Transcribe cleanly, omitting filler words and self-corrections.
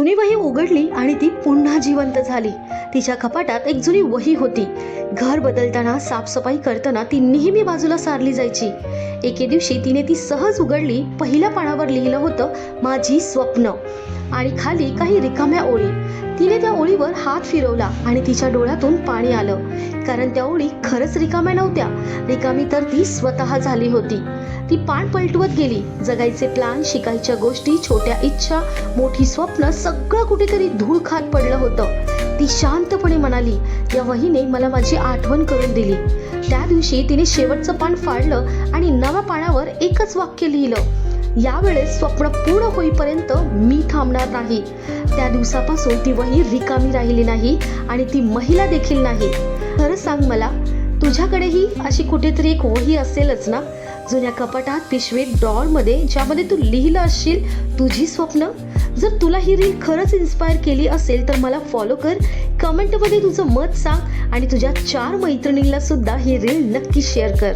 जुनी वही उघडली आणि ती पुन्हा जिवंत झाली. तिच्या कपाटात एक जुनी वही होती. घर बदलताना, साफसफाई करताना ती नेहमी बाजूला सारली जायची. एके दिवशी तिने ती सहज उघडली. पहिल्या पानावर लिहिलं होतं, माझी स्वप्न, आणि खाली काही रिकाम्या ओळी. तिने त्या ओळीवर हात फिरवला आणि तिच्या डोळ्यातून पाणी आलं, कारण त्या ओळी खरंच रिकाम्या नव्हत्या. रिकामी तर ती स्वतः झाली होती. ती पान पलटवत गेली. जगायचे प्लान, शिकायच्या गोष्टी, छोट्या इच्छा, मोठी स्वप्न, सगळं कुठेतरी धूळ खात पडलं होतं. ती शांतपणे म्हणाली, या वहीने मला माझी आठवण करून दिली. त्या दिवशी तिने शेवटचं पान फाडलं आणि नव्या पानावर एकच वाक्य लिहिलं, यावेळेस स्वप्न पूर्ण होईपर्यंत मी थांबणार नाही. त्या दिवसापासून ती वही रिकामी राहिली नाही आणि ती महिला देखील नाही. खरं सांग मला, तुझ्याकडेही अशी कुठेतरी एक वही असेलच ना, जुन्या कपाटात, पिशवीत, डॉलमध्ये, ज्यामध्ये तू लिहिलं असशील तुझी स्वप्न. जर तुला ही रील खरंच इन्स्पायर केली असेल तर मला फॉलो कर, कमेंटमध्ये तुझं मत सांग आणि तुझ्या 4 मैत्रिणींना सुद्धा ही रील नक्की शेअर कर.